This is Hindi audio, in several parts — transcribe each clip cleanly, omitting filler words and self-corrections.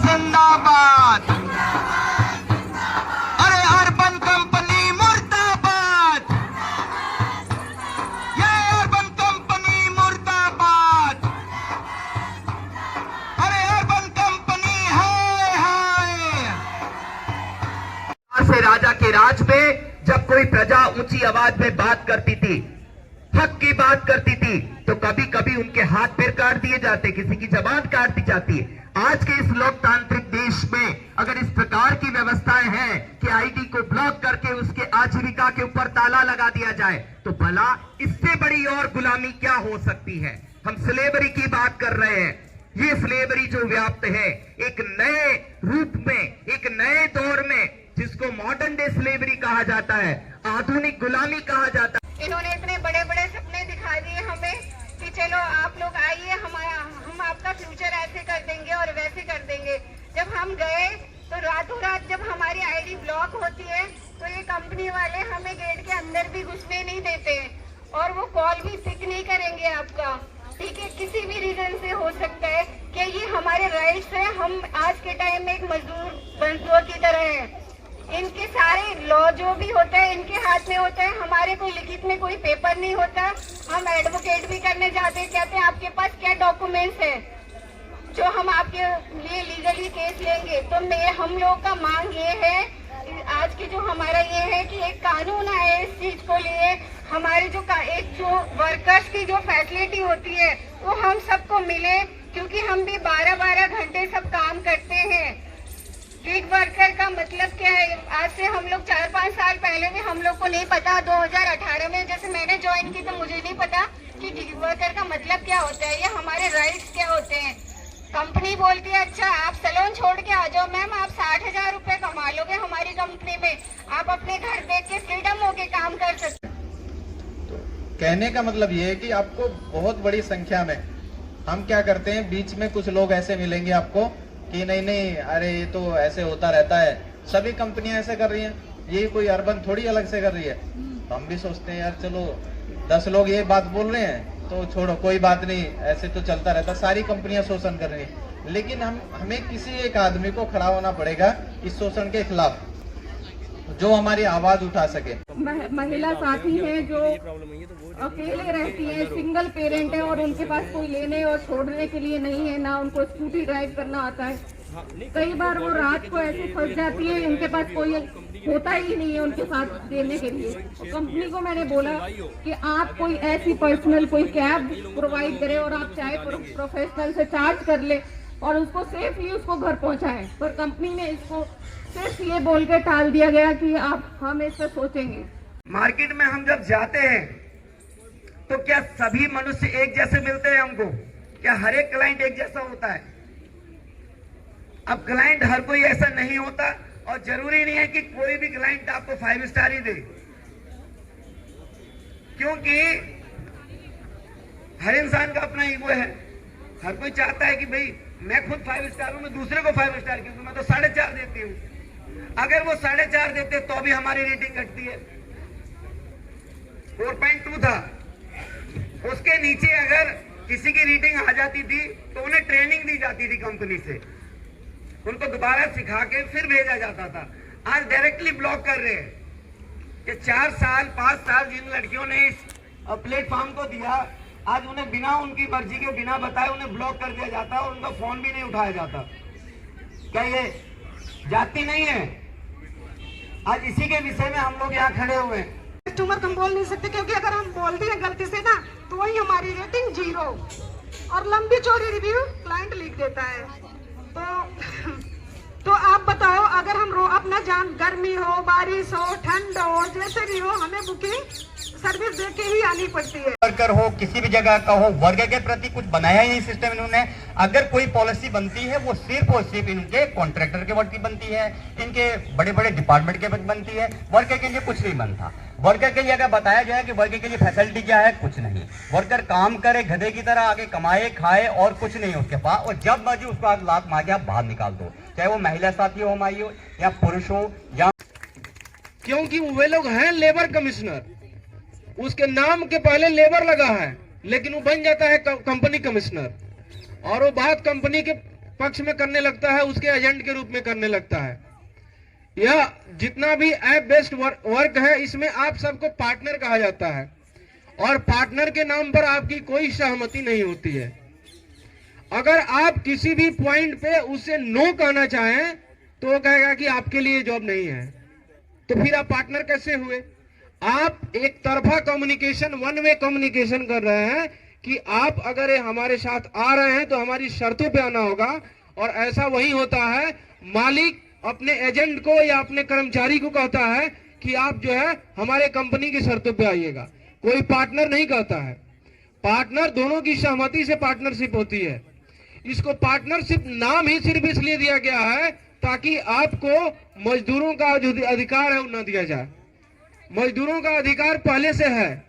जिंदाबाद। अरे अर्बन कंपनी मुर्दाबाद, ये अर्बन कंपनी मुर्दाबाद। अरे अर्बन कंपनी हाय हाय। से राजा के राज में जब कोई प्रजा ऊंची आवाज में बात करती थी, हक की बात करती थी, तो कभी कभी उनके हाथ पैर काट दिए जाते, किसी की जबान काट दी जाती है। आज के इस लोकतांत्रिक देश में अगर इस प्रकार की व्यवस्थाएं हैं कि आईडी को ब्लॉक करके उसके आजीविका के ऊपर ताला लगा दिया जाए, तो भला इससे बड़ी और गुलामी क्या हो सकती है। हम स्लेवरी की बात कर रहे हैं। ये स्लेवरी जो व्याप्त है एक नए रूप में, एक नए दौर में, जिसको मॉडर्न डे स्लेवरी कहा जाता है, आधुनिक गुलामी कहा जाता है। इन्होंने इतने बड़े बड़े सपने दिखा दिए हमें कि चलो आप लोग आइए, हम आपका फ्यूचर ऐसे कर देंगे और वैसे कर देंगे। जब हम गए तो रातों रात जब हमारी आईडी ब्लॉक होती है तो ये कंपनी वाले हमें गेट के अंदर भी घुसने नहीं देते हैं और वो कॉल भी पिक नहीं करेंगे आपका। ठीक है, किसी भी रीजन से हो सकता है कि ये हमारे राइट्स है। हम आज के टाइम में एक मजदूर की तरह है। इनके सारे लॉ जो भी होता है इनके हाथ में होता है। हमारे कोई लिखित में कोई पेपर नहीं होता। हम एडवोकेट भी करने जाते हैं, कहते हैं आपके पास क्या डॉक्यूमेंट्स है जो हम आपके लिए लीगली केस लेंगे। तो हम लोग का मांग ये है, आज की जो हमारा ये है कि एक कानून आए इस चीज को लिए। हमारे जो वर्कर्स की जो फैसिलिटी होती है वो हम सबको मिले, क्योंकि हम भी 12-12 घंटे सब काम करते हैं। गिग वर्कर का मतलब क्या है? आज से हम लोग 4-5 साल पहले भी हम लोग को नहीं पता। 2018 में जैसे मैंने ज्वाइन की तो मुझे नहीं पता कि गिग वर्कर का मतलब क्या होता है या हमारे राइट्स क्या होते हैं। कंपनी बोलती है अच्छा आप सैलून छोड़ के आ जाओ मैम, आप 60,000 रुपए कमा लोगे हमारी कंपनी में, आप अपने घर देख के फ्रीडम होके काम कर सकते। तो कहने का मतलब ये है कि आपको बहुत बड़ी संख्या में हम क्या करते हैं, बीच में कुछ लोग ऐसे मिलेंगे आपको कि नहीं अरे ये तो ऐसे होता रहता है, सभी कंपनियां ऐसे कर रही हैं, ये कोई अर्बन थोड़ी अलग से कर रही है। तो हम भी सोचते हैं यार चलो 10 लोग ये बात बोल रहे हैं तो छोड़ो, कोई बात नहीं, ऐसे तो चलता रहता, सारी कंपनियां शोषण कर रही हैं। लेकिन हमें किसी एक आदमी को खड़ा होना पड़ेगा इस शोषण के खिलाफ, जो हमारी आवाज उठा सके। महिला साथी हैं जो अकेले रहती हैं, सिंगल पेरेंट है और उनके पास कोई लेने और छोड़ने के लिए नहीं है, ना उनको स्कूटी ड्राइव करना आता है। कई बार वो रात को ऐसे फंस जाती है, उनके पास कोई होता ही नहीं है उनके साथ देने के लिए। कंपनी को मैंने बोला कि आप कोई ऐसी पर्सनल कोई कैब प्रोवाइड करें और आप चाहे प्रोफेशनल से चार्ज कर ले और उसको सेफली उसको घर पहुंचाएं, पर कंपनी ने इसको सिर्फ ये बोल के टाल दिया गया कि हम इस पर सोचेंगे। मार्केट में हम जब जाते हैं तो क्या सभी मनुष्य एक जैसे मिलते हैं हमको? क्या हर एक क्लाइंट एक जैसा होता है? अब क्लाइंट हर कोई ऐसा नहीं होता और जरूरी नहीं है कि कोई भी क्लाइंट आपको 5 स्टार ही दे, क्योंकि हर इंसान का अपना ईगो है। हर कोई चाहता है कि भाई मैं खुद 5 स्टार हूं, मैं दूसरे को 5 स्टार क्यों दूं, मैं तो 4.5 देती हूं। अगर वो 4.5 देते तो भी हमारी रेटिंग घटती है। 4.2 था, उसके नीचे अगर किसी की रेटिंग आ जाती थी तो उन्हें ट्रेनिंग दी जाती थी कंपनी से, उनको दोबारा सिखा के फिर भेजा जाता था। आज डायरेक्टली ब्लॉक कर रहे हैं कि 4 साल 5 साल जिन लड़कियों ने इस प्लेटफॉर्म को दिया, आज उन्हें बिना उनकी मर्जी के बिना बताए उन्हें ब्लॉक कर दिया जाता और उनका फोन भी नहीं उठाया जाता। क्या ये जाति नहीं है? आज इसी के विषय में हम लोग यहाँ खड़े हुए हैं। कस्टमर हम बोल नहीं सकते, क्योंकि अगर हम बोल दिए गलती से ना तो वही हमारी रेटिंग 0 और लंबी चौड़ी रिव्यू क्लाइंट लिख देता है। तो आप बताओ, अगर हम अपना जान गर्मी हो, बारिश हो, ठंड हो, जैसे भी हो, हमें बुकिंग सर्विस दे के ही आनी पड़ती है। वर्कर हो, किसी भी जगह का हो, वर्कर के प्रति कुछ बनाया ही नहीं सिस्टम इन्होंने। अगर कोई पॉलिसी बनती है वो सिर्फ और सिर्फ इनके कॉन्ट्रैक्टर के वर्क की बनती है, इनके बड़े बड़े डिपार्टमेंट के बनती है। वर्कर के लिए कुछ नहीं बनता। वर्कर के लिए अगर बताया जाए कि वर्कर के लिए फैसिलिटी क्या है, कुछ नहीं। वर्कर काम करे गधे की तरह, आगे कमाए खाए और कुछ नहीं उसके पास, और जब मर्जी उसको आप लात मार के आप बाहर निकाल दो, चाहे वो महिला साथी हो हमारी हो या पुरुष हो या, क्योंकि वे लोग हैं लेबर कमिश्नर, उसके नाम के पहले लेबर लगा है, लेकिन वो बन जाता है कंपनी कमिश्नर। और वो बात कंपनी के पक्ष में करने लगता है, उसके एजेंट के रूप में करने लगता है। यह जितना भी ऐप बेस्ड वर्क है, इसमें आप सबको पार्टनर कहा जाता है और पार्टनर के नाम पर आपकी कोई सहमति नहीं होती है। अगर आप किसी भी पॉइंट पे उससे नो कहना चाहें तो वो कहेगा कि आपके लिए जॉब नहीं है, तो फिर आप पार्टनर कैसे हुए? आप एक तरफा कम्युनिकेशन, वन वे कम्युनिकेशन कर रहे हैं कि आप अगर हमारे साथ आ रहे हैं तो हमारी शर्तों पे आना होगा। और ऐसा वही होता है, मालिक अपने एजेंट को या अपने कर्मचारी को कहता है कि आप जो है हमारे कंपनी की शर्तों पे आइएगा, कोई पार्टनर नहीं कहता है। पार्टनर दोनों की सहमति से पार्टनरशिप होती है। इसको पार्टनरशिप नाम ही सिर्फ इसलिए दिया गया है ताकि आपको मजदूरों का जो अधिकार है वो न दिया जाए। मजदूरों का अधिकार पहले से है,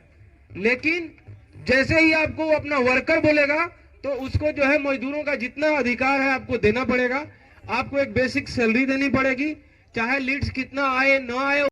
लेकिन जैसे ही आपको अपना वर्कर बोलेगा तो उसको जो है मजदूरों का जितना अधिकार है आपको देना पड़ेगा। आपको एक बेसिक सैलरी देनी पड़ेगी, चाहे लीड्स कितना आए ना आए।